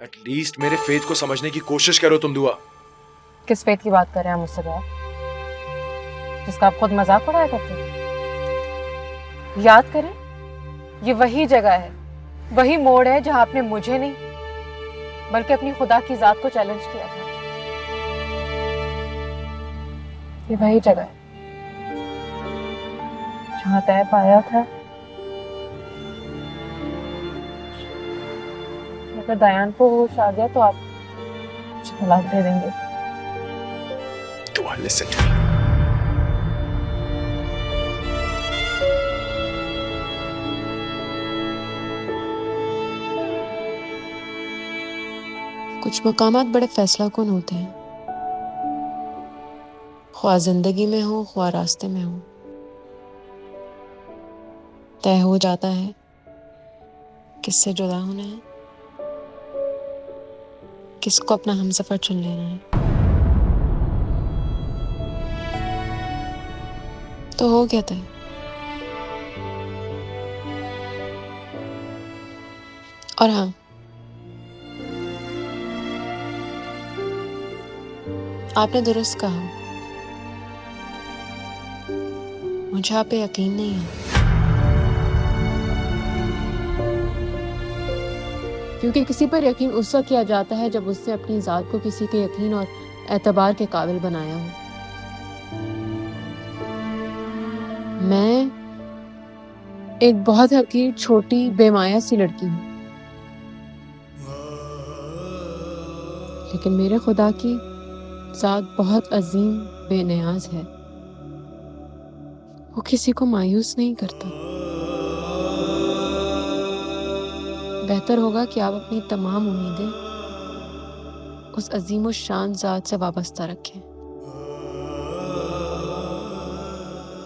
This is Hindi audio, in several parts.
एटलीस्ट मेरे फेथ को समझने की कोशिश करो तुम दुआ। किस फेथ की बात कर रहे हैं मुझसे आप? जिसका आप खुद मजाक उड़ाया करते थे? याद करें, ये वही जगह है, वही मोड़ है जहां आपने मुझे नहीं बल्कि अपनी खुदा की जात को चैलेंज किया था। ये वही जगह है जहां तय पाया था अगर दयान को होश आ गया तो आप मुझे तलाक दे देंगे। दुआ लिसन टू मी। कुछ मकामात बड़े फैसला कुन होते हैं, ख्वाह जिंदगी में हो ख्वाह रास्ते में हो। तय हो जाता है किससे जुदा होना है, किसको अपना हमसफर चुन लेना है। तो हो गया तय। और हाँ, आपने दुरुस्त कहा, मुझे आप पे यकीन नहीं है। क्योंकि किसी पर यकीन उस वक्त किया जाता है जब उसने अपनी जात को किसी के यकीन और एतबार के काबिल बनाया हो। मैं एक बहुत हकीर, छोटी, बेमाया सी लड़की हूँ, लेकिन मेरे खुदा की जात बहुत अजीम, बेनियाज है। वो किसी को मायूस नहीं करता। बेहतर होगा कि आप अपनी तमाम उम्मीदें उस अजीम और शान जात से वाबस्ता रखें।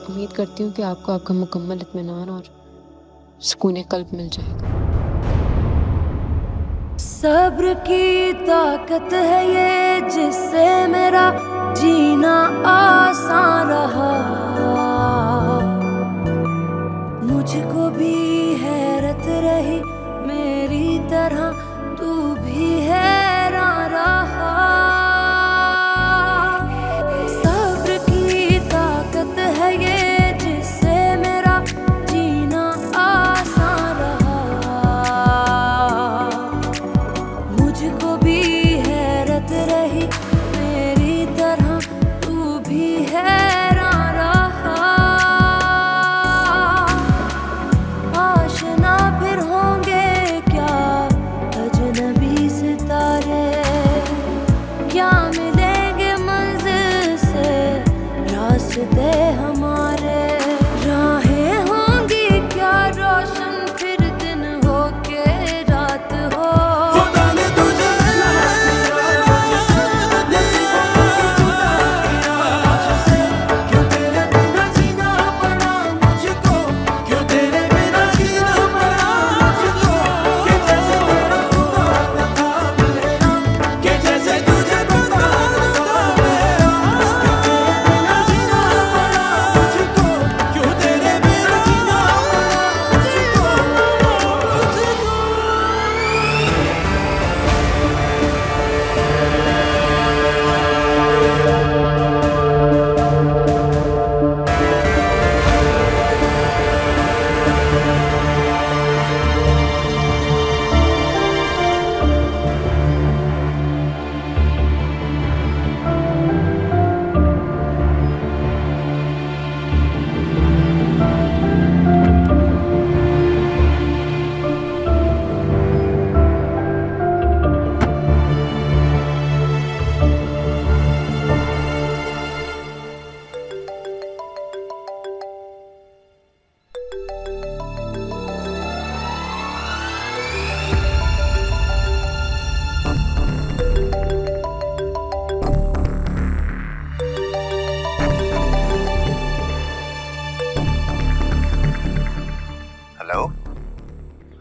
उम्मीद करती हूँ कि आपको आपका मुकम्मल इत्मीनान और सुकून कल्ब मिल जाएगा। सब्र की ताकत है ये जिससे मेरा जीना आसान रहा। मुझको भी हैरत रही मेरी तरह तू भी हैरान रहा। सब्र की ताकत है ये जिससे मेरा जीना आसान रहा। मुझको भी हैरत रही मेरी तरह तू भी हैरान रहा। आशना फिर होंगे क्या अजनबी सितारे, क्या मिलेंगे मंजिल से रास्ते हमारे। राहें होंगी क्या रोशन फिर दिन हो के रात हो।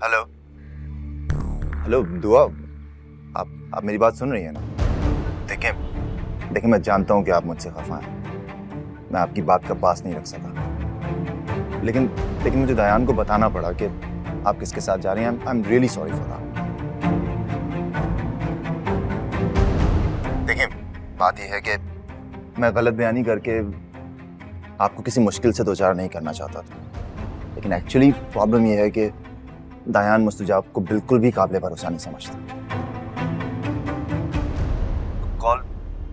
हेलो हेलो दुआ, आप मेरी बात सुन रही हैं ना? देखें मैं जानता हूं कि आप मुझसे खफा हैं। मैं आपकी बात का पास नहीं रख सका, लेकिन मुझे दयान को बताना पड़ा कि आप किसके साथ जा रही हैं। I am really sorry for that. बात यह है कि मैं गलत बयानी करके आपको किसी मुश्किल से दो चार नहीं करना चाहता था, लेकिन एक्चुअली प्रॉब्लम यह है कि दायान मुस्तजाब को बिल्कुल भी काबिल भरोसा नहीं समझता।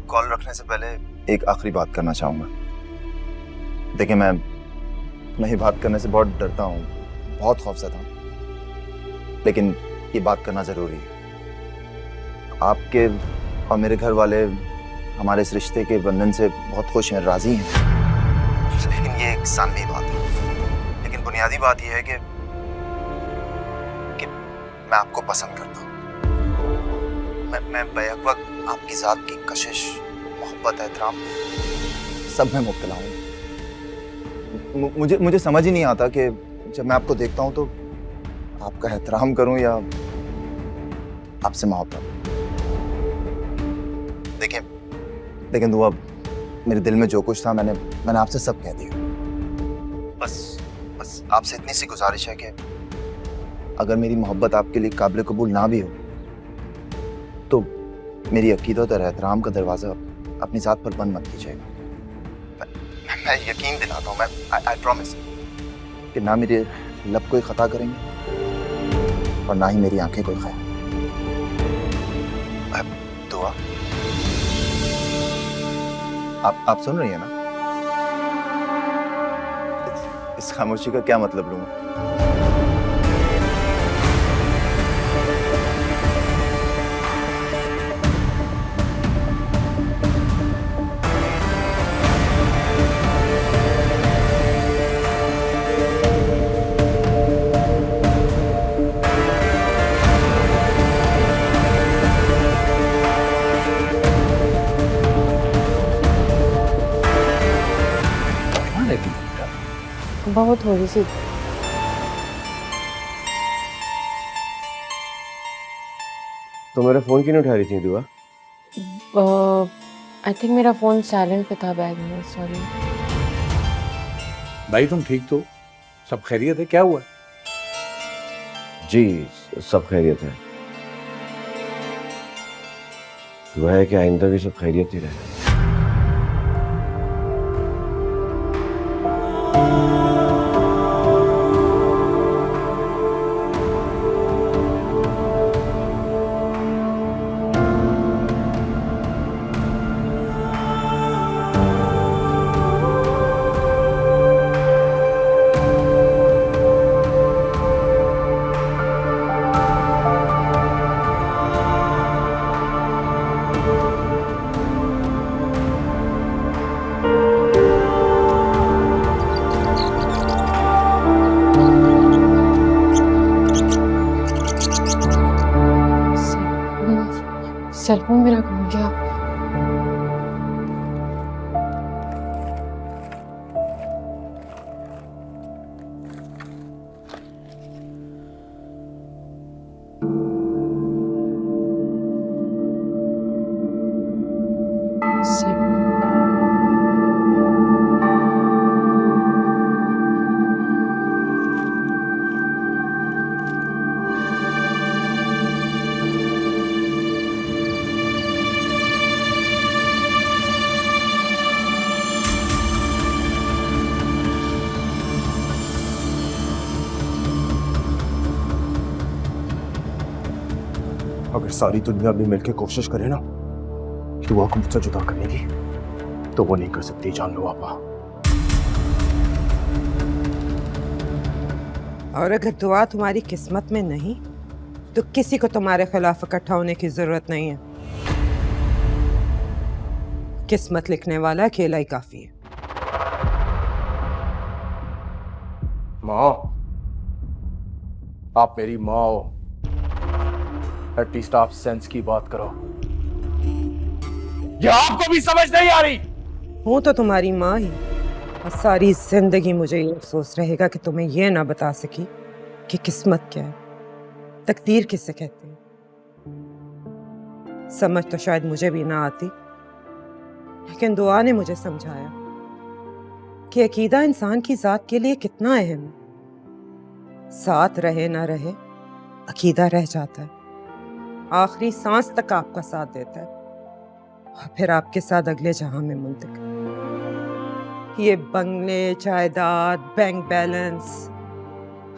कॉल रखने से पहले एक आखिरी बात करना चाहूँगा। देखिए, मैं ये बात करने से बहुत डरता हूँ, बहुत खौफज़दा हूँ, लेकिन ये बात करना ज़रूरी है। आपके और मेरे घर वाले हमारे इस रिश्ते के बंधन से बहुत खुश हैं, राज़ी हैं, लेकिन ये एक सानवी बात है। लेकिन बुनियादी बात यह है कि मैं आपको पसंद करता हूँ। मैं बैक वक्त आपकी ज़ात की कशिश, मोहब्बत, एहतराम सब में मुब्तला हूँ। मुझे समझ ही नहीं आता कि जब मैं आपको देखता हूँ तो आपका एहतराम करूँ या आपसे मोहब्बत। लेकिन दुआ, मेरे दिल में जो कुछ था मैंने आपसे सब कह दिया। बस आपसे इतनी सी गुजारिश है कि अगर मेरी मोहब्बत आपके लिए काबिल कबूल ना भी हो तो मेरी अकीदत और एहतराम का दरवाज़ा अपनी ज़ात पर बंद मत कीजिएगा। मैं यकीन दिलाता हूँ, आई प्रॉमिस कि ना मेरे लब कोई ख़ता करेंगे और ना ही मेरी आंखें कोई ख्याल। दुआ, आप सुन रही हैं ना? इस खामोशी का क्या मतलब लूँगा? बहुत थोड़ी सी। तो मेरा फोन क्यों नहीं उठा रही थी दुआ? आई थिंक मेरा फोन साइलेंट पे था बैग में, सॉरी। भाई तुम ठीक तो? सब खैरियत है? क्या हुआ? जी सब खैरियत है। दुआ है कि आइंदा भी सब खैरियत ही रहे। सेलफोन मेरा खो गया। अगर सारी दुनिया भी मिलकर कोशिश करे ना दुआ को मुझसे जुदा करने की, तो वो नहीं कर सकती, जान लो आपा। और अगर दुआ तुम्हारी किस्मत में नहीं तो किसी को तुम्हारे खिलाफ इकट्ठा होने की जरूरत नहीं है। किस्मत लिखने वाला अकेला ही काफी है। माँ, आप मेरी माँ हो, एटलीस्ट आप सेंस की बात करो। ये आपको भी समझ नहीं आ रही? हूं तो तुम्हारी माँ ही, और सारी जिंदगी मुझे ये अफसोस रहेगा कि तुम्हें ये ना बता सकी कि किस्मत क्या है, तकदीर किसे कहते हैं। समझ तो शायद मुझे भी ना आती, लेकिन दुआ ने मुझे समझाया कि अकीदा इंसान की जात के लिए कितना अहम है। साथ रहे ना रहे, अकीदा रह जाता है, आखिरी सांस तक आपका साथ देता है। और फिर आपके साथ अगले जहां में मुंतकिल। ये बंगले, जायदाद, बैंक बैलेंस,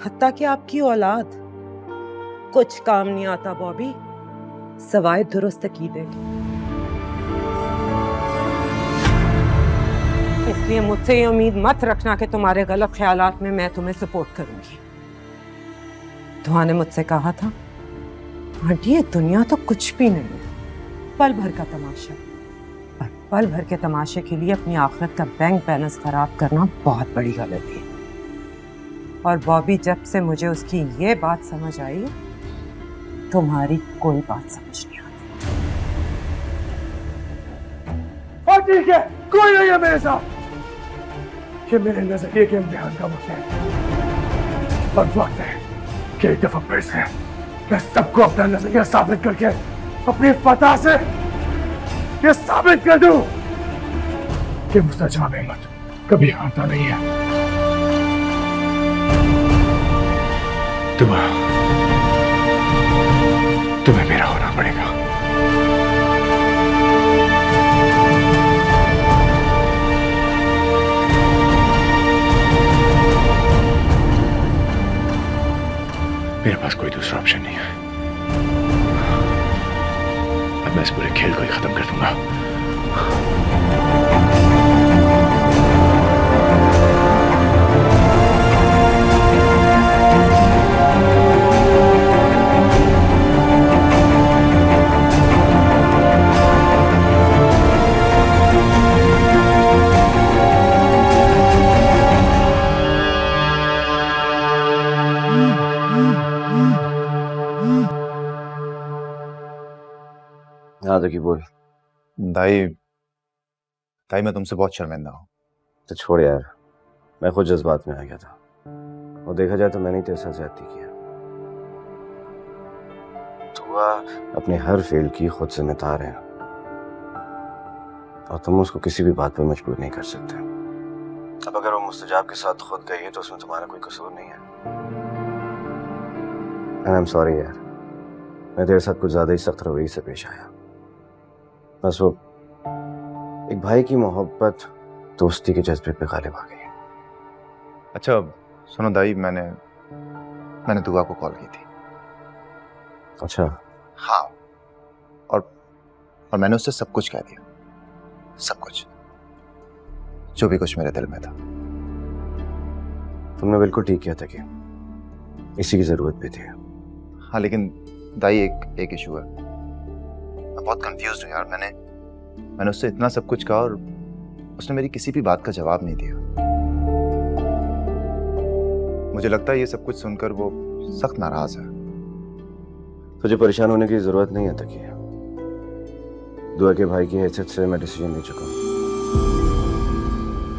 हत्ता कि आपकी औलाद, कुछ काम नहीं आता बॉबी सवाए दुरुस्त कीदे के। इसलिए मुझसे ये उम्मीद मत रखना कि तुम्हारे गलत ख्यालात में मैं तुम्हें सपोर्ट करूंगी। दुआ ने मुझसे कहा था, आंटी ये दुनिया तो कुछ भी नहीं है, पल भर का तमाशा, और पल भर के तमाशे के लिए अपनी आखिरत का बैंक बैलेंस खराब करना बहुत बड़ी गलती है। और बॉबी जब से मुझे उसकी ये बात समझ आई, तुम्हारी कोई बात समझ नहीं आती। और ठीक है, कोई नहीं है मेरे साथ। ये मेरे नजरिए के इम्तिहान का वक्त है, और वक्त है कि एक दफा फिर से मैं सबको अपना नजरिया साबित करके अपनी फतह से ये साबित कर दूं कि मुस्तजाब अहमद कभी हारता नहीं है। तुम्हें मेरा होना पड़ेगा। मेरे पास कोई दूसरा ऑप्शन नहीं है। अब मैं इस पूरे खेल को ही खत्म कर दूंगा। हाँ तो की बोल। दाई दाई मैं तुमसे बहुत शर्मिंदा हूँ। तो छोड़ यार, मैं खुद जज्बात में आ गया था, और देखा जाए तो मैंने तेरे साथ ज्यादती किया। दुआ अपने हर फेल की खुद जिम्मेदार है, और तुम उसको किसी भी बात पर मजबूर नहीं कर सकते। अब अगर वो मुस्तजाब के साथ खुद गई है तो उसमें तुम्हारा कोई कसूर नहीं है। एंड आई एम सॉरी यार, मैं तेरे साथ कुछ ज्यादा ही सख्त रवैये से पेश आया। बस वो एक भाई की मोहब्बत दोस्ती के जज्बे पे गालिब आ गई। अच्छा सुनो दाई, मैंने दुआ को कॉल की थी। अच्छा? हाँ, और मैंने उससे सब कुछ कह दिया, सब कुछ, जो भी कुछ मेरे दिल में था। तुमने बिल्कुल ठीक किया था कि इसी की जरूरत भी थी। हाँ लेकिन दाई एक इशू है। मैं बहुत कंफ्यूज हूँ यार। मैंने उससे इतना सब कुछ कहा और उसने मेरी किसी भी बात का जवाब नहीं दिया। मुझे लगता है ये सब कुछ सुनकर वो सख्त नाराज है। तुझे परेशान होने की जरूरत नहीं है तकी। दुआ के भाई की हैसियत से मैं डिसीजन ले चुका हूँ।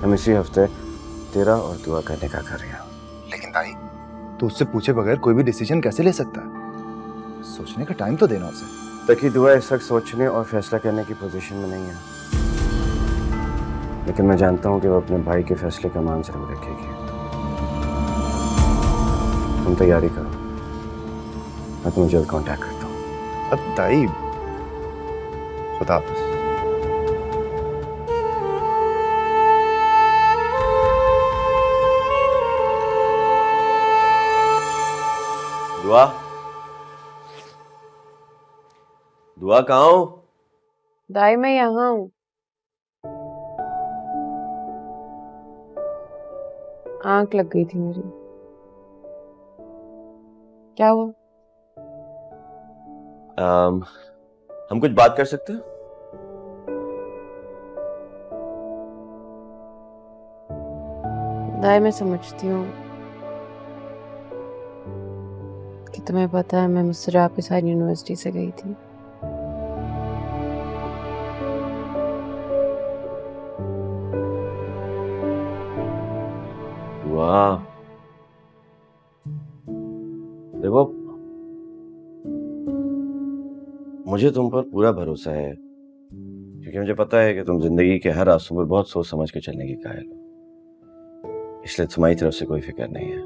हम इसी हफ्ते तेरा और दुआ करने का कर रहे हैं। लेकिन दाई, तो उससे पूछे बगैर कोई भी डिसीजन कैसे ले सकता है? सोचने का टाइम तो देना उसे। तकी दुआ इस वक्त सोचने और फैसला करने की पोजीशन में नहीं है, लेकिन मैं जानता हूँ कि वो अपने भाई के फैसले का मान जरूर रखेगी। तुम तैयारी करो, मैं तुम्हें जल्द कांटेक्ट करता हूँ। अब दाई, खुदा हाफिज़। दुआ, दुआ कहाँ हो? दाई मैं यहाँ हूँ। आंख लग गई थी मेरी। क्या हुआ? हम कुछ बात कर सकते हैं? दाई मैं समझती हूँ कि तुम्हें पता है मैं मुस्तजाब के साथ यूनिवर्सिटी से गई थी। वाह, देखो मुझे तुम पर पूरा भरोसा है, क्योंकि मुझे पता है कि तुम जिंदगी के हर रास्तों पर बहुत सोच समझ के चलने की कायल हो, इसलिए तुम्हारी तरफ से कोई फिक्र नहीं है।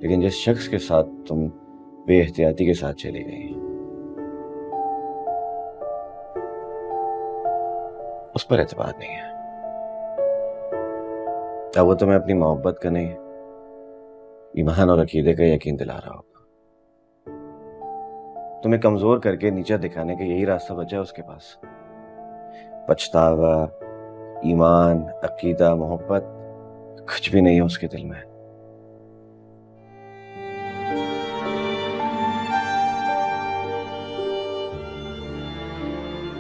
लेकिन जिस शख्स के साथ तुम बेएहतियाती के साथ चली गई, उस पर एतबार नहीं है। क्या वो तुम्हें अपनी मोहब्बत का नहीं, ईमान और अकीदे का यकीन दिला रहा होगा? तुम्हें कमजोर करके नीचा दिखाने का यही रास्ता बचा है उसके पास। पछतावा, ईमान, अकीदा, मोहब्बत कुछ भी नहीं है उसके दिल में।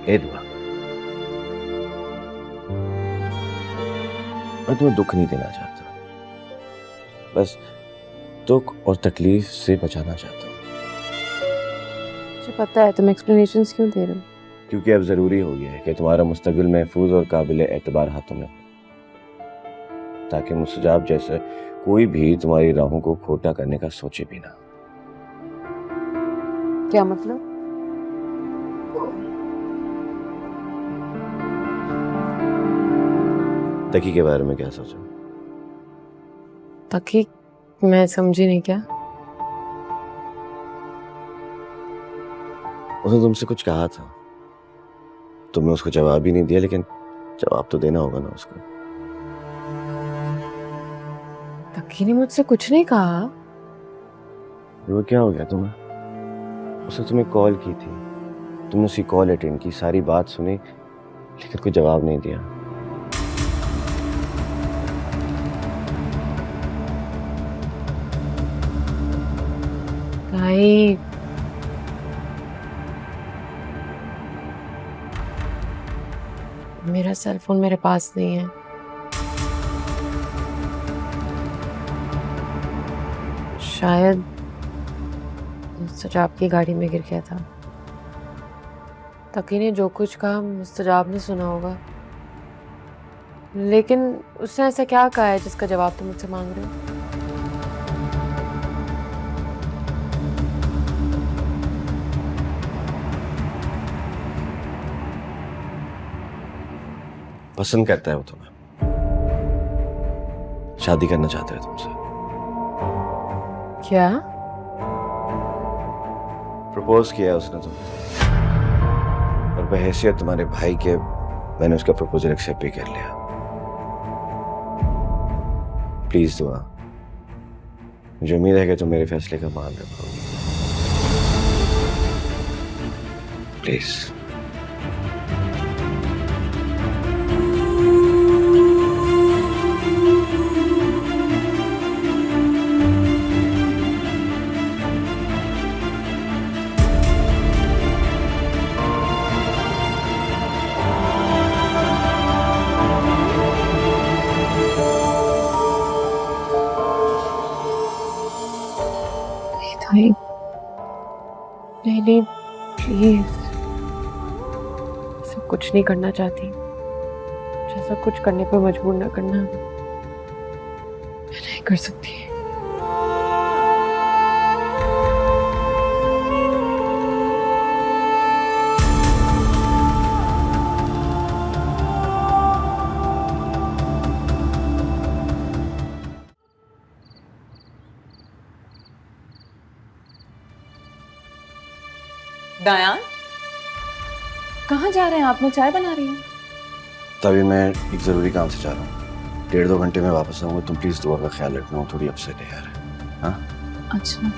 ए दुआ, मैं तुम्हें दुख नहीं देना चाहता, बस दुख और तकलीफ से बचाना चाहता हूँ। मुझे पता है, तुम एक्सप्लेनेशंस क्यों दे रहे हो? क्योंकि अब जरूरी हो गया है कि तुम्हारा मुस्तकबिल महफूज और काबिल एतबार हाथों में हो, ताकि मुस्तजाब जैसे कोई भी तुम्हारी राहों को खोटा करने का सोचे भी ना। क्या मतलब? तकी के बारे में क्या सोचा? ताकि मैं समझी नहीं क्या? उसने तुमसे कुछ कहा था, तुमने उसको जवाब ही नहीं दिया, लेकिन जवाब तो देना होगा ना उसको। तकी ने मुझसे कुछ नहीं कहा। वो क्या हो गया तुम्हें? उसने तुम्हें कॉल की थी, तुमने उसकी कॉल अटेंड की, सारी बात सुनी, लेकिन कोई जवाब नहीं दिया। भाई मेरा सेल फोन मेरे पास नहीं है। शायद मुस्तजाब की गाड़ी में गिर गया था। तकी ने जो कुछ कहा मुस्तजाब ने सुना होगा, लेकिन उसने ऐसा क्या कहा है जिसका जवाब तुम मुझसे मांग रहे हो? पसंद करता है वो तुम्हें, शादी करना चाहता है तुमसे। क्या? प्रपोज किया उसने तुम्हें, और बहैसियत तुम्हारे भाई के मैंने उसका प्रपोजल एक्सेप्ट भी कर लिया। प्लीज दुआ, मुझे उम्मीद है कि तुम मेरे फैसले का मान रखोगी। प्लीज। नहीं नहीं नहीं, प्लीज, ऐसा कुछ नहीं करना चाहती। ऐसा कुछ करने पर मजबूर ना करना, मैं नहीं कर सकती। डायान, कहाँ जा रहे हैं आप? मैं चाय बना रही हूँ। तभी मैं एक जरूरी काम से जा रहा हूँ, 1.5-2 घंटे में वापस आऊंगा। तुम प्लीज दुआ का ख्याल रखना, हूँ थोड़ी अपसेट है यार। हाँ अच्छा।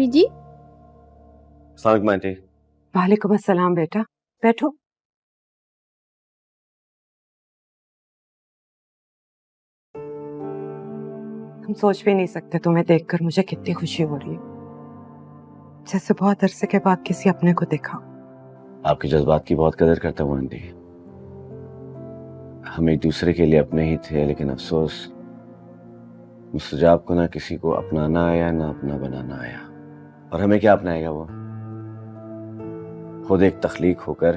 जी, अस्सलाम वालेकुम आंटी। वालेकुम अस्सलाम बेटा, बैठो। हम सोच भी नहीं सकते तुम्हें देखकर मुझे कितनी खुशी हो रही है, जैसे बहुत अरसे के बाद किसी अपने को देखा। आपके जज्बात की बहुत कदर करता हूँ आंटी। हम एक दूसरे के लिए अपने ही थे, लेकिन अफसोस मुस्तजाब को ना किसी को अपनाना आया ना अपना बनाना आया। और हमें क्या अपनाएगा वो? खुद एक तख्लीक होकर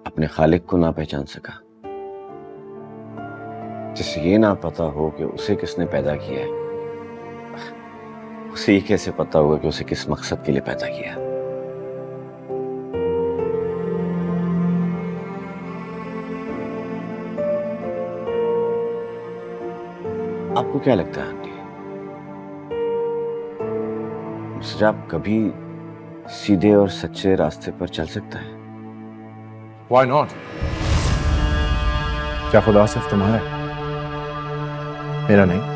अपने खालिक को ना पहचान सका, जिसे ये ना पता हो कि उसे किसने पैदा किया है, उसे उसे ये कैसे पता होगा कि उसे किस मकसद के लिए पैदा किया? आपको क्या लगता है आंटी, सजाब कभी सीधे और सच्चे रास्ते पर चल सकता है? Why not? क्या खुदा सिर्फ तुम्हारा है, मेरा नहीं?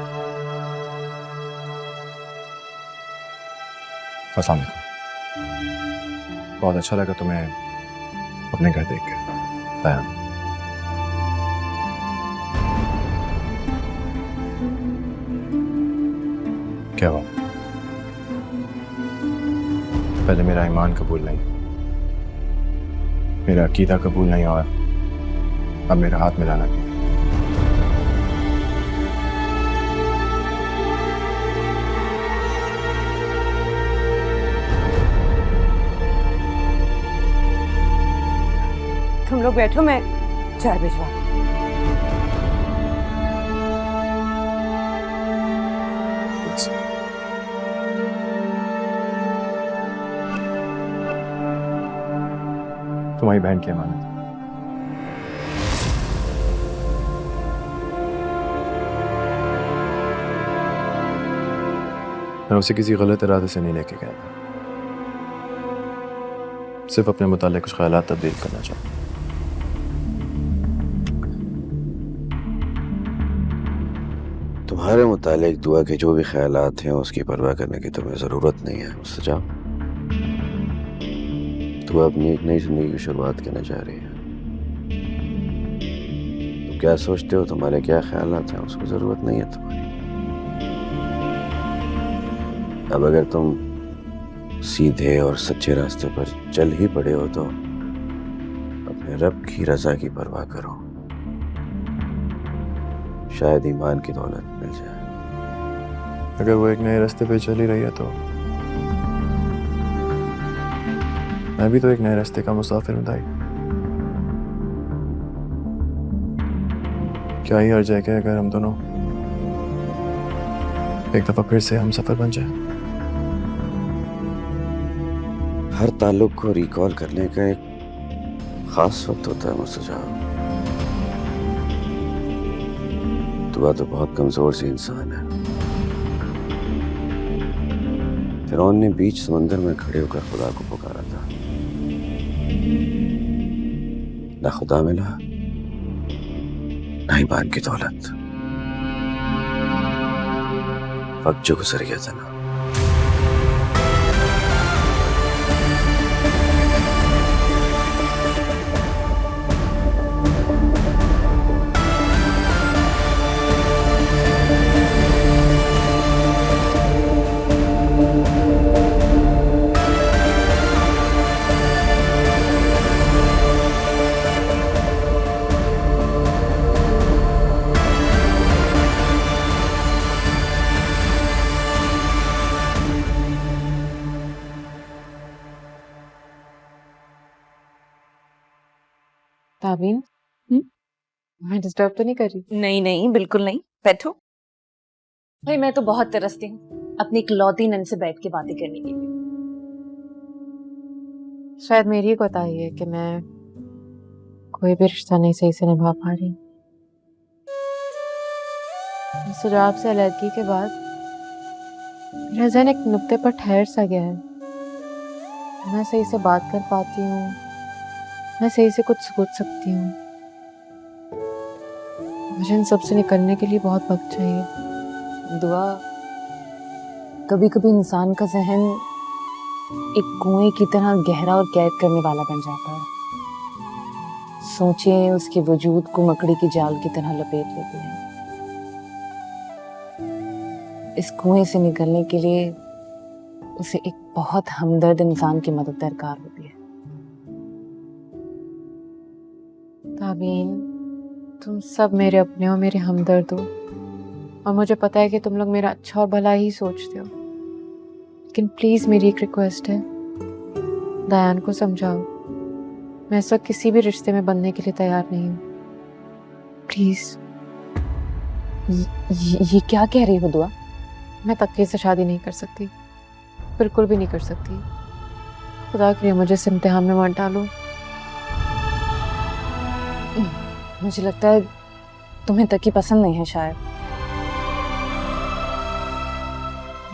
अस्सलाम वालेकुम। बहुत अच्छा लगा तुम्हें अपने घर देख कर, दयान। क्या हुआ? पहले मेरा ईमान कबूल नहीं, मेरा अकीदा कबूल नहीं, और अब मेरा हाथ मिलाना भी। तुम लोग बैठो, मैं चाय भिजवा। तुम्हारी बहन की अमानत। मैं उसे किसी गलत इरादे से नहीं लेके गया था, सिर्फ अपने मुताल्लिक कुछ ख्यालात तब्दील करना चाहता हूं। तुम्हारे मुतालिक दुआ के जो भी ख्यालात हैं उसकी परवाह करने की तुम्हें जरूरत नहीं है मुस्तजाब। दुआ अपनी एक नई जिंदगी की शुरुआत करने जा रही है। तुम क्या सोचते हो, तुम्हारे क्या ख्यालात हैं, उसको जरूरत नहीं है तुम्हारी। अब अगर तुम सीधे और सच्चे रास्ते पर चल ही पड़े हो तो अपने रब की रजा की परवाह करो, शायद ईमान की दौलत मिल जाए। अगर वो एक नए रास्ते पे चली रही है तो मैं भी तो एक नए रास्ते का मुसाफिर हूं दाई। क्या ही हर्ज है कि अगर हम दोनों एक दफा फिर से हम सफर बन जाए। हर ताल्लुक को रिकॉल करने का एक खास वक्त होता है मुस्तजाब। दुआ तो बहुत कमजोर सी इंसान है। फिरौन ने बीच समंदर में खड़े होकर खुदा को पुकारा था, ना खुदा मिला ना ईमान की दौलत। वक्त जो गुजर गया था ना, ताबीन, मैं डिस्टर्ब तो नहीं कर रही? नहीं नहीं, बिल्कुल नहीं, बैठो। भाई मैं तो बहुत तरसती हूँ अपनी इकलौती नन से बैठ के बातें करने के लिए। शायद मेरी ही कोताही है कि मैं कोई भी रिश्ता नहीं सही से निभा पा रही। सुजाब से अलग के बाद मेरा ज़हन एक नुक्ते पर ठहर सा गया है। मैं सही से बात कर पाती हूँ, मैं सही से कुछ सोच सकती हूँ। मुझे इन सब से निकलने के लिए बहुत वक्त चाहिए। दुआ, कभी कभी इंसान का जहन एक कुएं की तरह गहरा और कैद करने वाला बन जाता है। सोचें उसके वजूद को मकड़ी की जाल की तरह लपेट लेते हैं। इस कुएं से निकलने के लिए उसे एक बहुत हमदर्द इंसान की मदद दरकार होती है। ताबीन, तुम सब मेरे अपने हो, मेरे हमदर्द हो, और मुझे पता है कि तुम लोग मेरा अच्छा और भला ही सोचते हो। लेकिन प्लीज मेरी एक रिक्वेस्ट है, दयान को समझाओ। मैं इस वक्त किसी भी रिश्ते में बनने के लिए तैयार नहीं हूँ। प्लीज। ये क्या कह रही हो दुआ? मैं तकिए से शादी नहीं कर सकती। बिल्कुल भी नहीं कर सकती। खुदा के लिए मुझे इस इम्तिहान में मत डालो। मुझे लगता है तुम्हें तकी पसंद नहीं है शायद।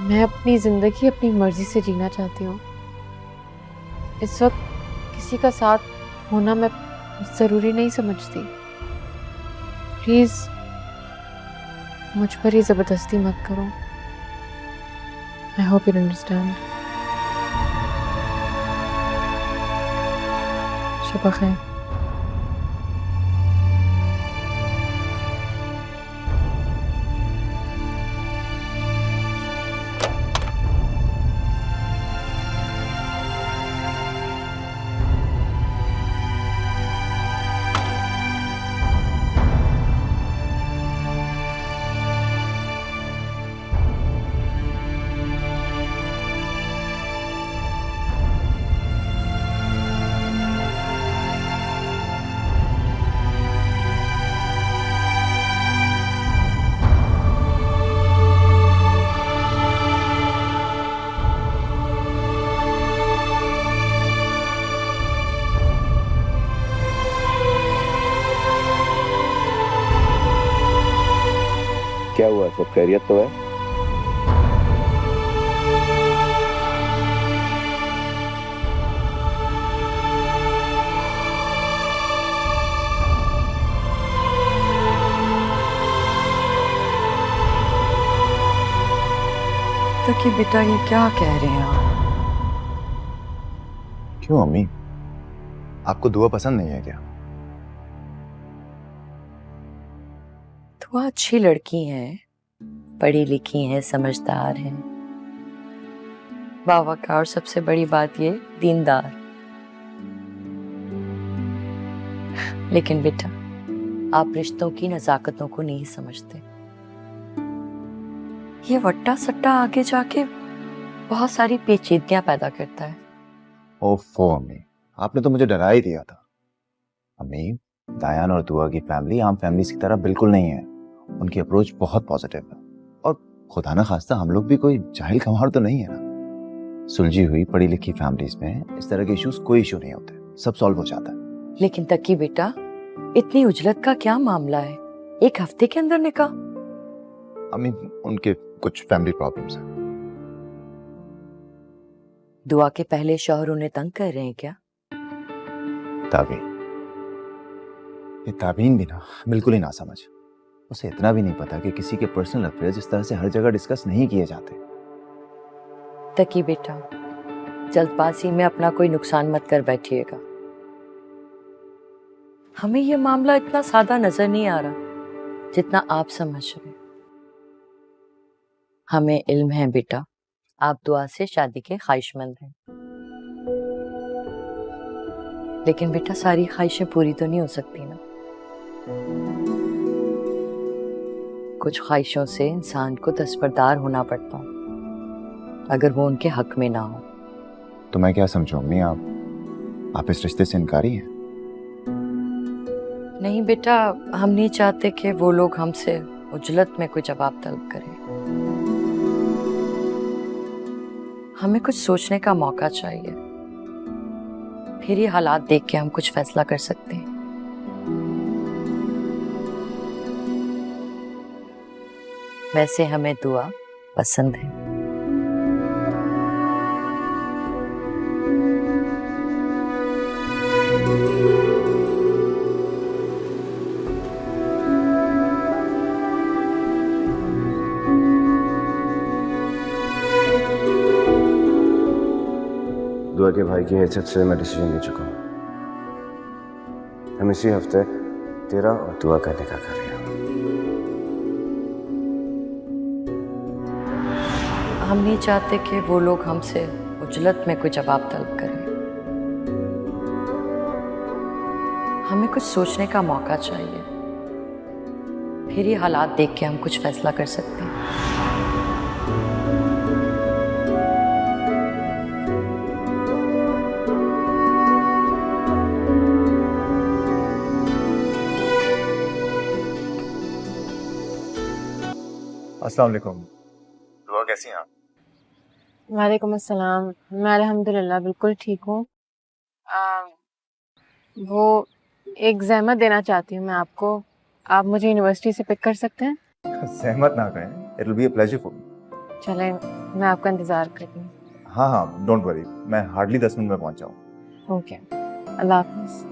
मैं अपनी जिंदगी अपनी मर्जी से जीना चाहती हूँ। इस वक्त किसी का साथ होना मैं जरूरी नहीं समझती। प्लीज मुझ पर ही जबरदस्ती मत करो। I hope you understand. शब खैर। क्या हुआ, सब खैरियत तो है? तो कि बेटा ये क्या कह रहे हैं आप? क्यों अम्मी, आपको दुआ पसंद नहीं है क्या? तो अच्छी लड़की हैं, पढ़ी लिखी हैं, समझदार हैं, बाबा का, और सबसे बड़ी बात ये दीनदार। लेकिन बेटा आप रिश्तों की नजाकतों को नहीं समझते। ये वट्टा सट्टा आगे जाके बहुत सारी पेचीदगियां पैदा करता है। ओफो अम्मी, आपने तो मुझे डरा ही दिया था। अम्मी, दायान और दुआ की फैमिली आम फैमिलीज की तरह बिल्कुल नहीं है। उनकी अप्रोच बहुत पॉजिटिव है, और खुदा ना खास्ता हम लोग भी कोई जाहिल खमार तो नहीं है ना। सुलझी हुई पढ़ी लिखी फैमिलीज में इस तरह के इश्यूज कोई इशू नहीं होते, सब सॉल्व हो जाता है। लेकिन तकी बेटा इतनी उजलत का क्या मामला है? एक हफ्ते के अंदर निकाह? अम्मी, उनके कुछ फैमिली प्रॉब्लम्स हैं। दुआ के पहले शौहर उन्हें तंग कर रहे हैं क्या? ताबीन, ये ताबीन भी ना बिल्कुल ही ना समझ। उसे इतना भी नहीं पता कि किसी के पर्सनल अफेयर्स इस तरह से हर जगह डिस्कस नहीं किए जाते। तकी बेटा जल्दबाजी में अपना कोई नुकसान मत कर बैठिएगा। हमें ये मामला इतना सादा नजर नहीं आ रहा जितना आप समझ रहे। हमें इल्म है बेटा, आप दुआ से शादी के ख्वाहिशमंद हैं, लेकिन बेटा सारी ख्वाहिशें पूरी तो नहीं हो सकती ना। कुछ ख्वाहिशों से इंसान को दस्तबरदार होना पड़ता है अगर वो उनके हक में ना हो। तो मैं क्या समझूं अम्मी, आप इस रिश्ते से इनकारी हैं? नहीं बेटा, हम नहीं चाहते कि वो लोग हमसे उजलत में कोई जवाब तलब करें। हमें कुछ सोचने का मौका चाहिए, फिर ये हालात देख के हम कुछ फैसला कर सकते हैं। वैसे हमें दुआ पसंद है। दुआ के भाई की हैसियत से मैं डिसीजन ले चुका हूँ। हम इसी हफ्ते तेरा और दुआ का निकाह कर रहे हैं। हम नहीं चाहते कि वो लोग हमसे उजलत में कोई जवाब तलब करें। हमें कुछ सोचने का मौका चाहिए, फिर ये हालात देख के हम कुछ फैसला कर सकते हैं। अस्सलाम वालेकुम। दुआ कैसी हैं आप? वालेकुम अस्सलाम। मैं अल्हम्दुलिल्लाह बिल्कुल ठीक हूँ। वो एक ज़हमत देना चाहती हूँ मैं आपको। आप मुझे यूनिवर्सिटी से पिक कर सकते हैं? सहमत ना करें, it will be a pleasure for me. चलें, मैं आपका इंतज़ार कर रही हूँ। हाँ हाँ, डोंट वरी, मैं हार्डली 10 मिनट में पहुंच जाऊँ। ओके, अल्लाह हाफ़िज़।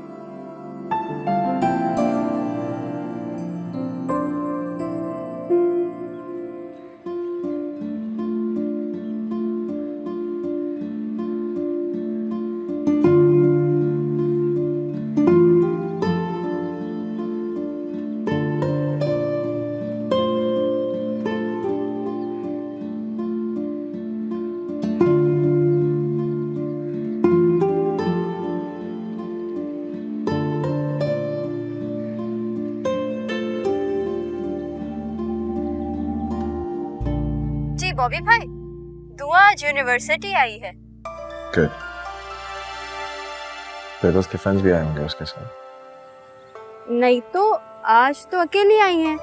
जी बॉबी भाई, दुआ आज यूनिवर्सिटी आई है। गुड। फिर उसके फ्रेंड्स भी आए होंगे उसके साथ। नहीं तो आज तो अकेली आई हैं,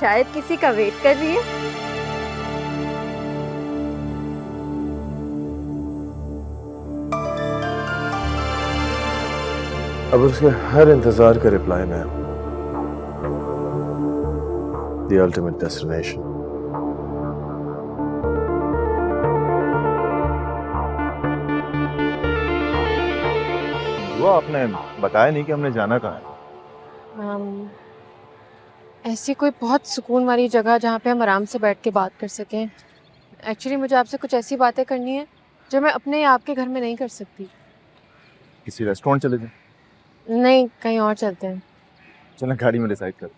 शायद किसी का वेट कर रही है। अब उसके हर इंतजार का रिप्लाई मैं हूँ। The ultimate destination. वो आपने बताया नहीं कि हमने जाना कहाँ है। ऐसी कोई बहुत सुकून वाली जगह जहाँ पे हम आराम से बैठ के बात कर सकें। एक्चुअली मुझे आपसे कुछ ऐसी बातें करनी है जो मैं अपने आपके घर में नहीं कर सकती। किसी रेस्टोरेंट चले जाए। नहीं, कहीं और चलते हैं। चलो गाड़ी में डिसाइड कर।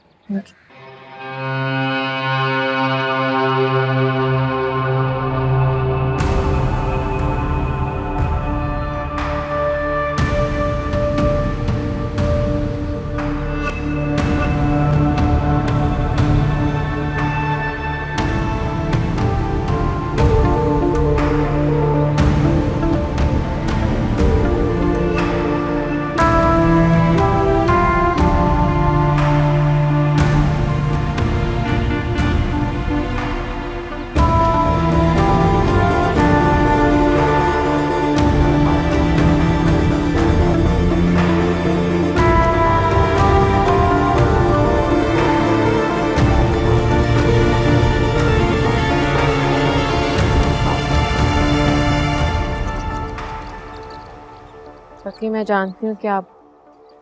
बाकी मैं जानती हूँ कि आप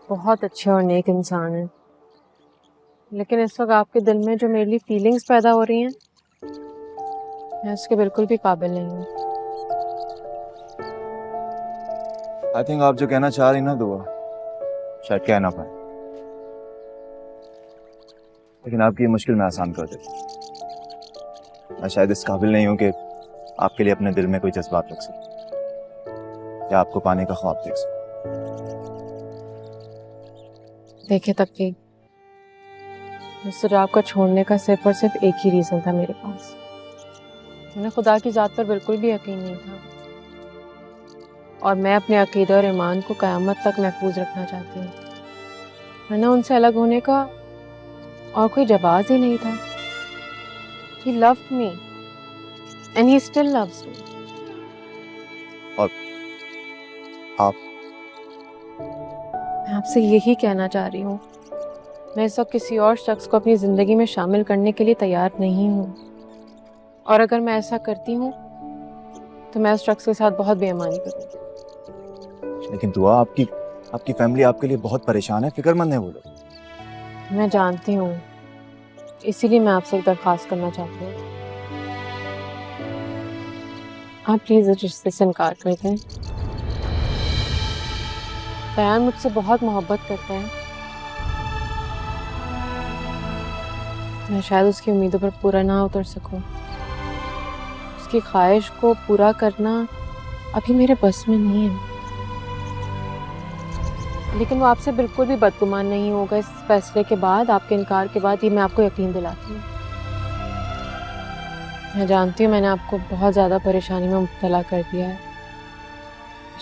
बहुत अच्छे और नेक इंसान हैं, लेकिन इस वक्त आपके दिल में जो मेरे लिए फीलिंग्स पैदा हो रही हैं, मैं उसके बिल्कुल भी काबिल नहीं हूँ। आई थिंक आप जो कहना चाह रही ना दुआ, शायद कह ना पाए, लेकिन आपकी ये मुश्किल मैं आसान कर देता। मैं शायद इस काबिल नहीं हूँ कि आपके लिए अपने दिल में कोई जज्बात रख सकूं या आपको पाने का ख्वाब देख सकूं। देखिए तकी, मिस्टर आपका छोड़ने का सिर्फ और सिर्फ एक ही रीज़न था मेरे पास। मुझे खुदा की ज़ात पर बिल्कुल भी यकीन नहीं था और मैं अपने अकीदा और ईमान को क़यामत तक महफूज रखना चाहती हूँ, वरना उनसे अलग होने का और कोई जवाब ही नहीं था। He loved me and he still loves me. और आप? मैं आपसे यही कहना चाह रही हूँ, मैं इस वक्त किसी और शख्स को अपनी ज़िंदगी में शामिल करने के लिए तैयार नहीं हूँ, और अगर मैं ऐसा करती हूँ तो मैं उस शख्स के साथ बहुत बेईमानी करूँगी। लेकिन दुआ, आपकी फैमिली आपके लिए बहुत परेशान है, फिक्रमंद है वो लोग। मैं जानती हूँ, इसीलिए मैं आपसे एक दरख्वास्त करना चाहती हूँ। आप प्लीज़ इस रिश्ते से इनकार कर दें। दयान मुझसे बहुत मोहब्बत करता है, मैं शायद उसकी उम्मीदों पर पूरा ना उतर सकूं। उसकी ख्वाहिश को पूरा करना अभी मेरे बस में नहीं है, लेकिन वो आपसे बिल्कुल भी बदगुमान नहीं होगा इस फैसले के बाद, आपके इनकार के बाद। ये मैं आपको यकीन दिलाती हूँ। मैं जानती हूँ मैंने आपको बहुत ज़्यादा परेशानी में मुब्तला कर दिया है,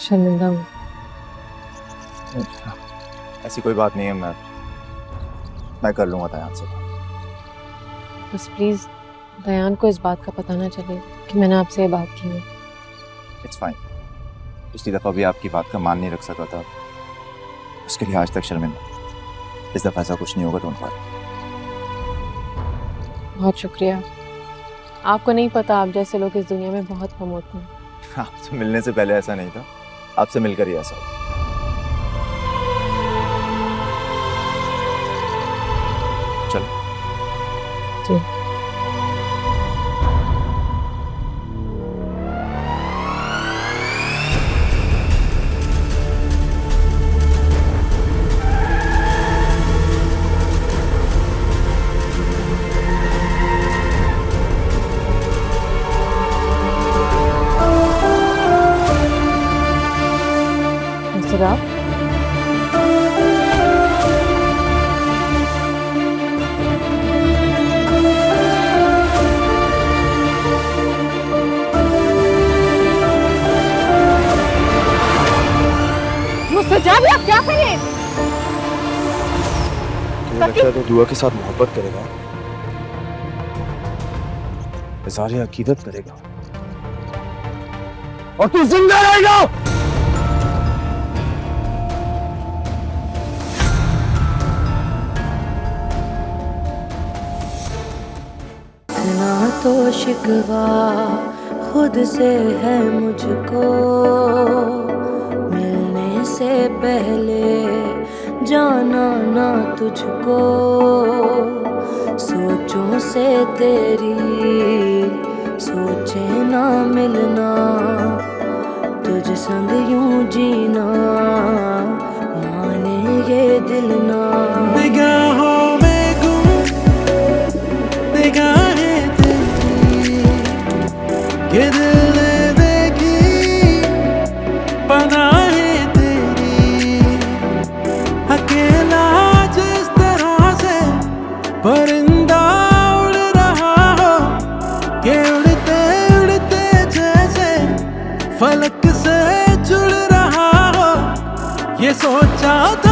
शर्मिंदा हूँ। ऐसी कोई बात नहीं है, मैं कर लूँगा दयान से। बस प्लीज़ दयान को इस बात का पता ना चले कि मैंने आपसे ये बात की है। It's fine. पिछली दफ़ा भी आपकी बात का मान नहीं रख सका था, उसके लिए आज तक शर्मिंदा। इस दफ़ा ऐसा कुछ नहीं होगा, डोंट वरी। बहुत शुक्रिया। आपको नहीं पता, आप जैसे लोग इस दुनिया में बहुत कम होते हैं। आपसे मिलने से पहले ऐसा नहीं था, आपसे मिलकर ही ऐसा हुआ। चलो जी। मुस्तफा, मुस्तफा भी आप क्या करें? मुझे लगता है तो दुआ के साथ मोहब्बत करेगा, इज़हार अकीदत करेगा, और तू जिंदा रहेगा। ना तो शिकवा खुद से है मुझको, मिलने से पहले जाना ना तुझको, सोचों से तेरी सोचे ना मिलना, तुझ संग यूं जीना माने ये दिल ना। निगाहों में गुम निगाहें तेरी ये दिल ने देखी पनाहें तेरी, अकेला जिस तरह से परिंदा उड़ रहा हो, ये उड़ते उड़ते जैसे फलक से जुड़ रहा हो, ये सोचा था